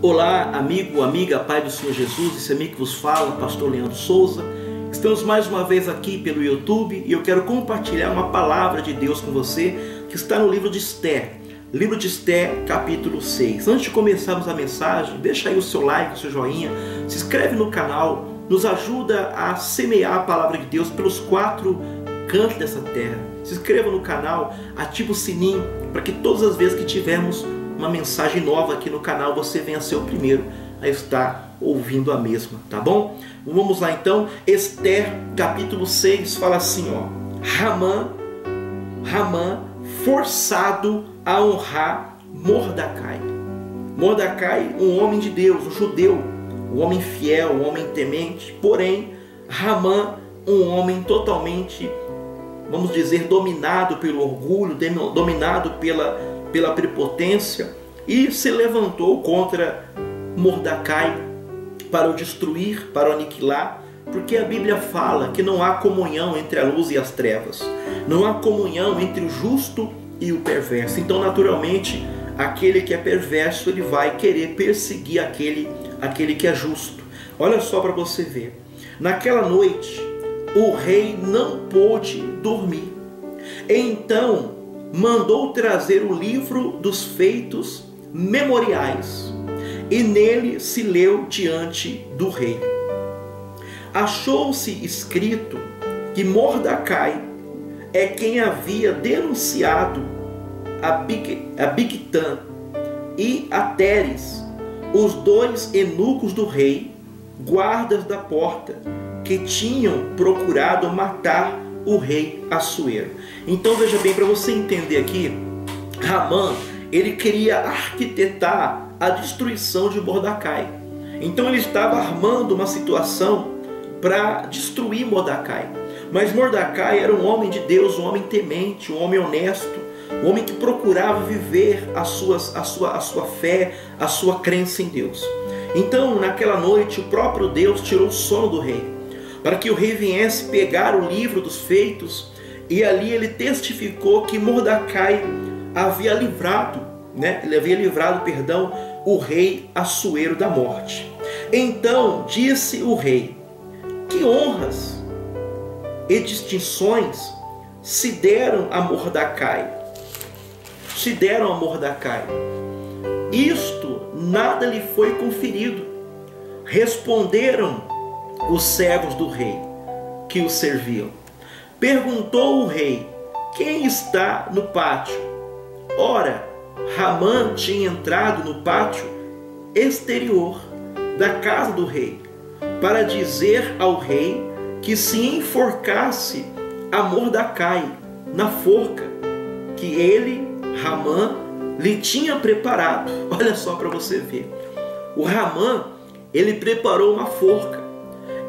Olá, amigo, amiga, Pai do Senhor Jesus, esse amigo que vos fala, Pastor Leandro Souza. Estamos mais uma vez aqui pelo YouTube e eu quero compartilhar uma palavra de Deus com você que está no livro de Esther. Livro de Esther, capítulo 6. Antes de começarmos a mensagem, deixa aí o seu like, o seu joinha, se inscreve no canal, nos ajuda a semear a palavra de Deus pelos 4 cantos dessa terra. Se inscreva no canal, ative o sininho para que todas as vezes que tivermos uma mensagem nova aqui no canal, você venha ser o primeiro a estar ouvindo a mesma, tá bom? Vamos lá então. Esther, capítulo 6, fala assim, ó: Ramã forçado a honrar Mordecai. Mordecai, um homem de Deus, um judeu, um homem fiel, um homem temente. Porém, Ramã, um homem totalmente, vamos dizer, dominado pelo orgulho, dominado pela prepotência, e se levantou contra Mordecai para o destruir, para o aniquilar, porque a Bíblia fala que não há comunhão entre a luz e as trevas, não há comunhão entre o justo e o perverso. Então, naturalmente, aquele que é perverso, ele vai querer perseguir aquele que é justo. Olha só para você ver. Naquela noite, o rei não pôde dormir. Então, mandou trazer o livro dos feitos memoriais, e nele se leu diante do rei. Achou-se escrito que Mordecai é quem havia denunciado a Bigtã e a Teres, os 2 eunucos do rei, guardas da porta, que tinham procurado matar o rei Assuero. Então veja bem, para você entender aqui, Ramã, ele queria arquitetar a destruição de Mordecai. Então ele estava armando uma situação para destruir Mordecai. Mas Mordecai era um homem de Deus, um homem temente, um homem honesto, um homem que procurava viver a sua fé, a sua crença em Deus. Então naquela noite o próprio Deus tirou o sono do rei, para que o rei viesse pegar o livro dos feitos, e ali ele testificou que Mordecai havia livrado, o rei Assuero da morte. Então disse o rei: que honras e distinções se deram a Mordecai? Isto nada lhe foi conferido. Responderam os servos do rei que o serviam. Perguntou o rei: quem está no pátio? Ora, Ramã tinha entrado no pátio exterior da casa do rei, para dizer ao rei que se enforcasse a Mordecai na forca que ele, Ramã, lhe tinha preparado. Olha só para você ver. O Ramã, ele preparou uma forca.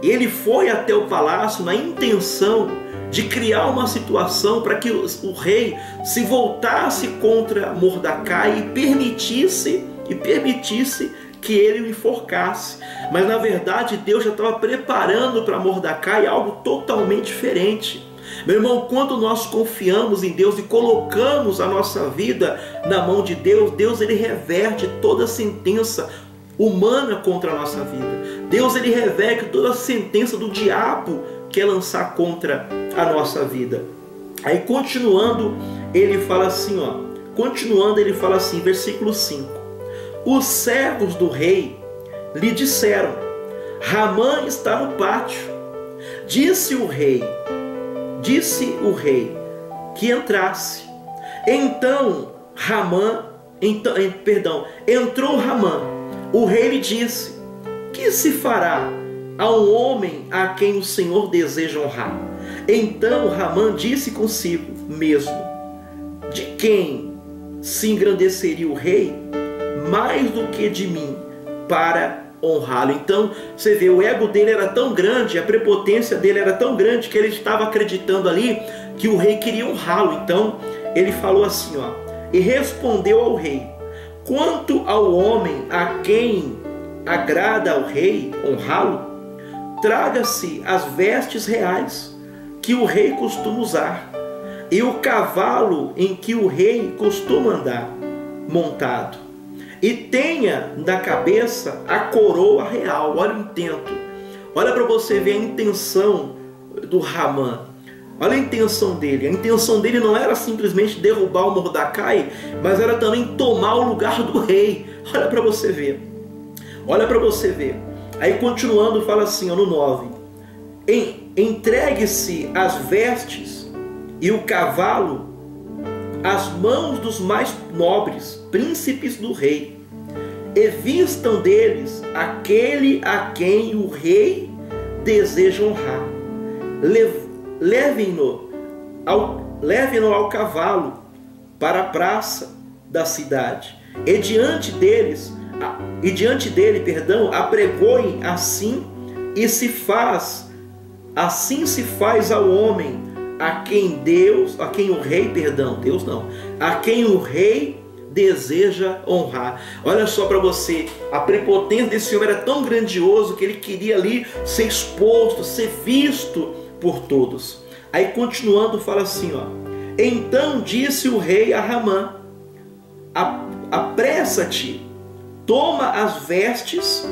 Ele foi até o palácio na intenção de criar uma situação para que o rei se voltasse contra Mordecai e permitisse que ele o enforcasse. Mas na verdade Deus já estava preparando para Mordecai algo totalmente diferente. Meu irmão, quando nós confiamos em Deus e colocamos a nossa vida na mão de Deus, Deus ele reverte toda a sentença humana contra a nossa vida. Deus ele reverte toda a sentença do diabo que é lançar contra a nossa vida. Aí continuando, ele fala assim, versículo 5: os servos do rei lhe disseram: Ramã está no pátio. Disse o rei que entrasse. Então entrou Ramã. O rei lhe disse: que se fará a um homem a quem o Senhor deseja honrar? Então Ramã disse consigo mesmo: de quem se engrandeceria o rei mais do que de mim para honrá-lo? Então você vê, o ego dele era tão grande, a prepotência dele era tão grande, que ele estava acreditando ali que o rei queria honrá-lo. Então ele falou assim, e respondeu ao rei: quanto ao homem a quem agrada ao rei honrá-lo, traga-se as vestes reais que o rei costuma usar, e o cavalo em que o rei costuma andar montado, e tenha na cabeça a coroa real. Olha o intento. Olha para você ver a intenção do Hamã. Olha a intenção dele. A intenção dele não era simplesmente derrubar o Mordecai, mas era também tomar o lugar do rei. Olha para você ver. Olha para você ver. Aí continuando fala assim, no 9. Entregue-se as vestes e o cavalo às mãos dos mais nobres, príncipes do rei, e vistam deles aquele a quem o rei deseja honrar. Levem-no ao cavalo para a praça da cidade, e diante dele, apregoem assim se faz ao homem a quem o rei deseja honrar. Olha só para você, a prepotência desse homem era tão grandioso que ele queria ali ser exposto, ser visto por todos. Aí continuando fala assim, então disse o rei a Hamã: apressa-te, toma as vestes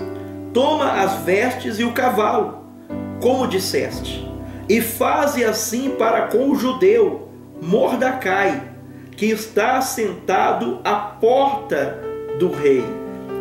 e o cavalo, como disseste, e faze assim para com o judeu Mordecai, que está sentado à porta do rei,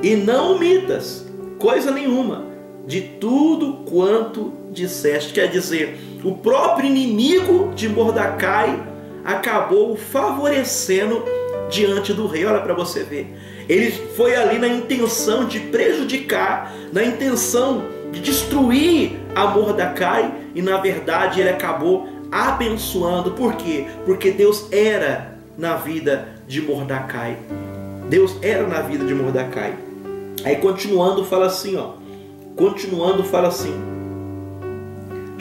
e não omitas coisa nenhuma de tudo quanto disseste. Quer dizer, o próprio inimigo de Mordecai acabou favorecendo diante do rei. Olha para você ver. Ele foi ali na intenção de prejudicar, na intenção de destruir a Mordecai, e na verdade ele acabou abençoando. Por quê? Porque Deus era na vida de Mordecai. Deus era na vida de Mordecai. Aí continuando fala assim,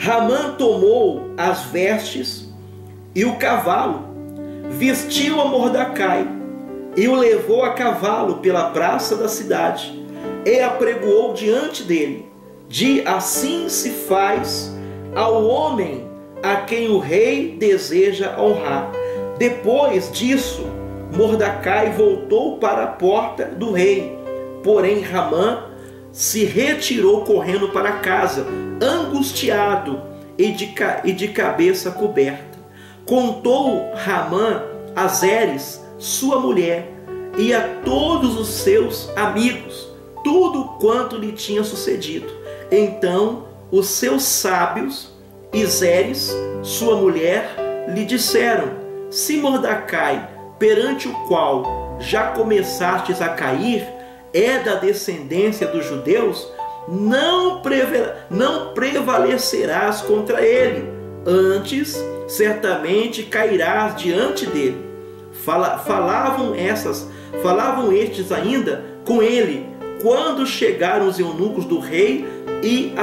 Hamã tomou as vestes e o cavalo, vestiu a Mordecai e o levou a cavalo pela praça da cidade, e apregoou diante dele, assim se faz ao homem a quem o rei deseja honrar. Depois disso, Mordecai voltou para a porta do rei, porém Hamã se retirou correndo para casa, angustiado e de cabeça coberta. Contou Hamã a Zeres, sua mulher, e a todos os seus amigos tudo quanto lhe tinha sucedido. Então os seus sábios e Zeres, sua mulher, lhe disseram: se Mordecai, perante o qual já começastes a cair, é da descendência dos judeus, não prevalecerás contra ele, antes certamente cairás diante dele. Falavam estes ainda com ele, quando chegaram os eunucos do rei e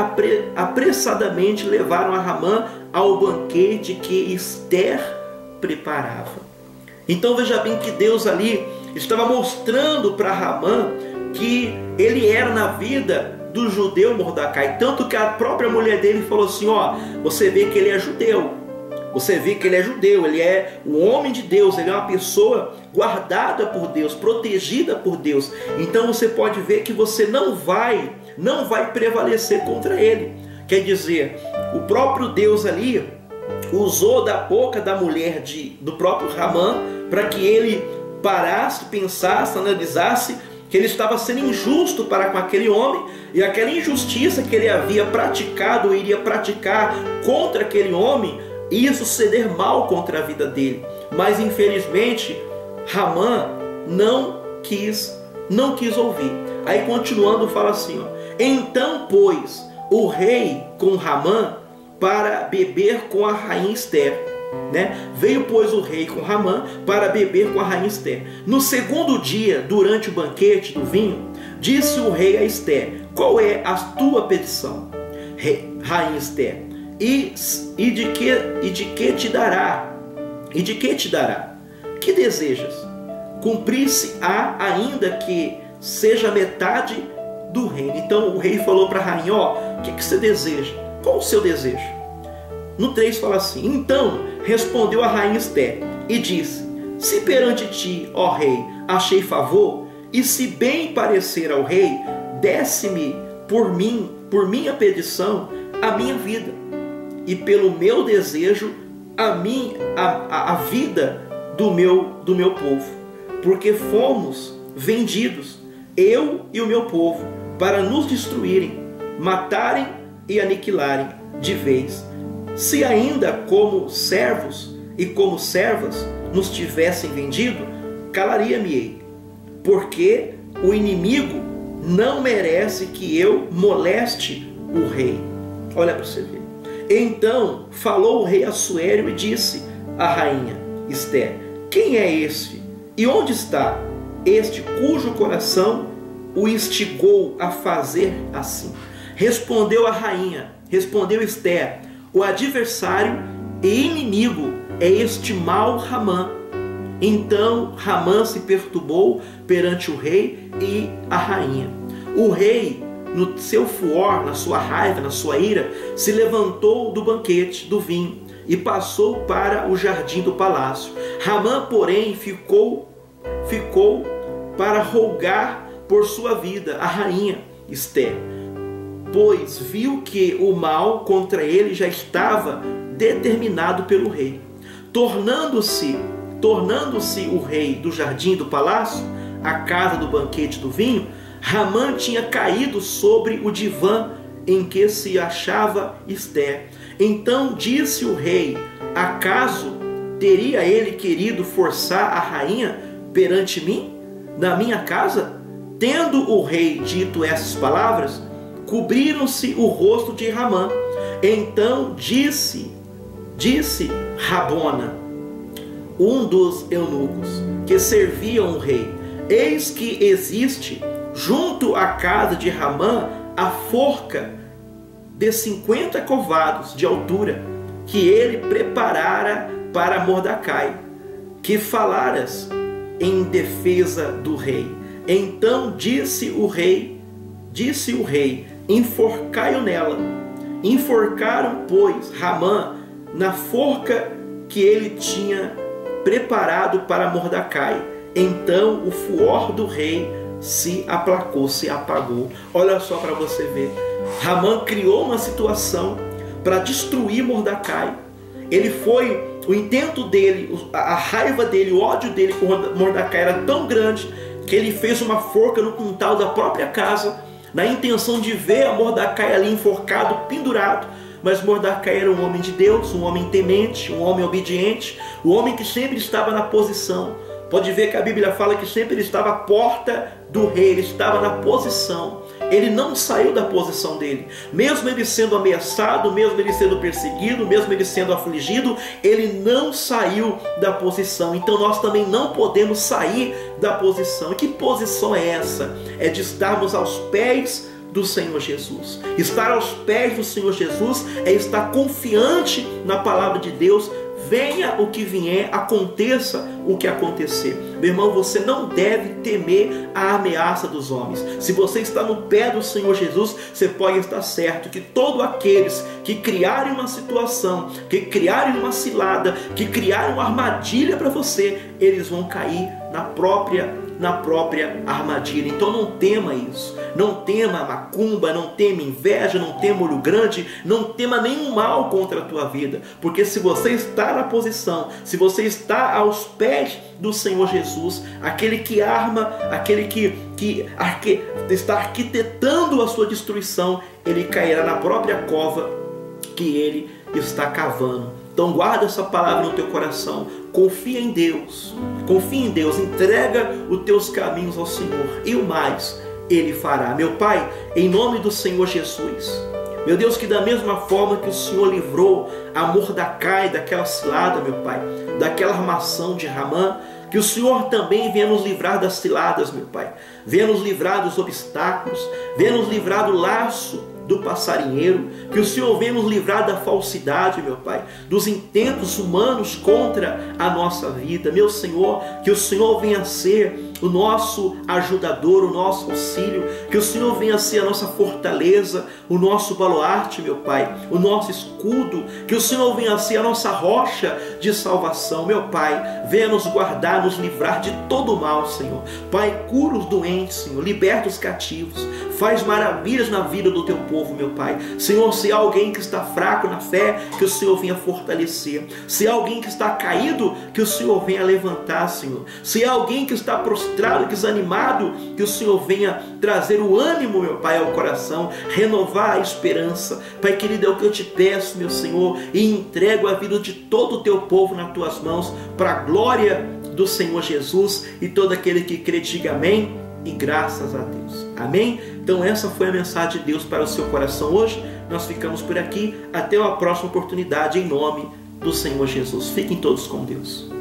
apressadamente levaram a Hamã ao banquete que Ester preparava. Então veja bem que Deus ali estava mostrando para Hamã que ele era na vida do judeu Mordecai, tanto que a própria mulher dele falou assim, você vê que ele é judeu, ele é um homem de Deus, ele é uma pessoa guardada por Deus, protegida por Deus, então você pode ver que você não vai prevalecer contra ele. Quer dizer, o próprio Deus ali usou da boca da mulher do próprio Hamã para que ele parasse, pensasse, analisasse que ele estava sendo injusto para com aquele homem, e aquela injustiça que ele havia praticado ou iria praticar contra aquele homem ia suceder mal contra a vida dele. Mas infelizmente Hamã não quis ouvir. Aí continuando fala assim, então pôs o rei com Hamã para beber com a rainha Ester. Veio, pois, o rei com Hamã para beber com a rainha Ester. No segundo dia, durante o banquete do vinho, disse o rei a Ester: qual é a tua petição, rainha Ester? E de que te dará? Que desejas? Cumprir-se-á ainda que seja metade do reino. Então o rei falou para a rainha: o que você deseja? Qual o seu desejo? No 3 fala assim: então respondeu a rainha Ester e disse: se perante ti, ó rei, achei favor, E se bem parecer ao rei, desse-me por minha petição, a minha vida, e pelo meu desejo, a vida do meu povo, porque fomos vendidos, eu e o meu povo, para nos destruírem, matarem e aniquilarem de vez. Se ainda como servos e como servas nos tivessem vendido, calaria-me-ei, porque o inimigo não merece que eu moleste o rei. Olha para você ver. Então falou o rei Assuero e disse à rainha Ester: quem é este? E onde está este cujo coração o instigou a fazer assim? Respondeu a rainha, respondeu Ester: o adversário e inimigo é este mau Ramã. Então Ramã se perturbou perante o rei e a rainha. O rei, no seu furor, na sua raiva, na sua ira, se levantou do banquete do vinho e passou para o jardim do palácio. Ramã, porém, ficou para rogar por sua vida a rainha Ester, pois viu que o mal contra ele já estava determinado pelo rei. Tornando-se o rei do jardim do palácio, a casa do banquete do vinho, Ramã tinha caído sobre o divã em que se achava Ester. Então disse o rei: acaso teria ele querido forçar a rainha perante mim, na minha casa? Tendo o rei dito essas palavras, cobriram-se o rosto de Ramã. Então disse Rabona, um dos eunucos que serviam o rei: eis que existe junto à casa de Ramã a forca de 50 covados de altura, que ele preparara para Mordecai, que falaras em defesa do rei. Então disse o rei, enforcai-o nela. Enforcaram, pois, Ramã na forca que ele tinha preparado para Mordecai. Então o furor do rei se aplacou, se apagou. Olha só para você ver. Ramã criou uma situação para destruir Mordecai. O intento dele, a raiva dele, o ódio dele por Mordecai era tão grande que ele fez uma forca no quintal da própria casa, na intenção de ver a Mordecai ali enforcado, pendurado. Mas Mordecai era um homem de Deus, um homem temente, um homem obediente, um homem que sempre estava na posição. Pode ver que a Bíblia fala que sempre ele estava à porta do rei, ele estava na posição. Ele não saiu da posição dele. Mesmo ele sendo ameaçado, mesmo ele sendo perseguido, mesmo ele sendo afligido, ele não saiu da posição. Então nós também não podemos sair da posição. E que posição é essa? É de estarmos aos pés do Senhor Jesus. Estar aos pés do Senhor Jesus é estar confiante na palavra de Deus. Venha o que vier, aconteça o que acontecer. Meu irmão, você não deve temer a ameaça dos homens. Se você está no pé do Senhor Jesus, você pode estar certo que todos aqueles que criarem uma situação, que criarem uma cilada, que criarem uma armadilha para você, eles vão cair na própria armadilha. Então não tema isso. Não tema macumba, não tema inveja, não tema olho grande, não tema nenhum mal contra a tua vida. Porque se você está na posição, se você está aos pés do Senhor Jesus, aquele que arma, aquele que está arquitetando a sua destruição, ele cairá na própria cova que ele está cavando. Então guarda essa palavra no teu coração. Confia em Deus, entrega os teus caminhos ao Senhor, e o mais Ele fará. Meu Pai, em nome do Senhor Jesus, meu Deus, que da mesma forma que o Senhor livrou a Mordecai daquela cilada, meu Pai, daquela armação de Ramã, que o Senhor também venha nos livrar das ciladas, meu Pai, venha nos livrar dos obstáculos, venha nos livrar do laço do passarinheiro, que o Senhor venha nos livrar da falsidade, meu Pai, dos intentos humanos contra a nossa vida, meu Senhor, que o Senhor venha ser o nosso ajudador, o nosso auxílio, que o Senhor venha ser a nossa fortaleza, o nosso baluarte, meu Pai, o nosso escudo, que o Senhor venha ser a nossa rocha de salvação, meu Pai, venha nos guardar, nos livrar de todo o mal, Senhor. Pai, cura os doentes, Senhor, liberta os cativos, faz maravilhas na vida do teu povo, meu Pai. Senhor, se há alguém que está fraco na fé, que o Senhor venha fortalecer. Se há alguém que está caído, que o Senhor venha levantar, Senhor. Se há alguém que está prostrado, desanimado, que o Senhor venha trazer o ânimo, meu Pai, ao coração, renovar a esperança. Pai querido, é o que eu te peço, meu Senhor, e entrego a vida de todo o teu povo nas tuas mãos, para a glória do Senhor Jesus, e todo aquele que crê, diga amém e graças a Deus. Amém? Então essa foi a mensagem de Deus para o seu coração hoje. Nós ficamos por aqui. Até a próxima oportunidade, em nome do Senhor Jesus. Fiquem todos com Deus.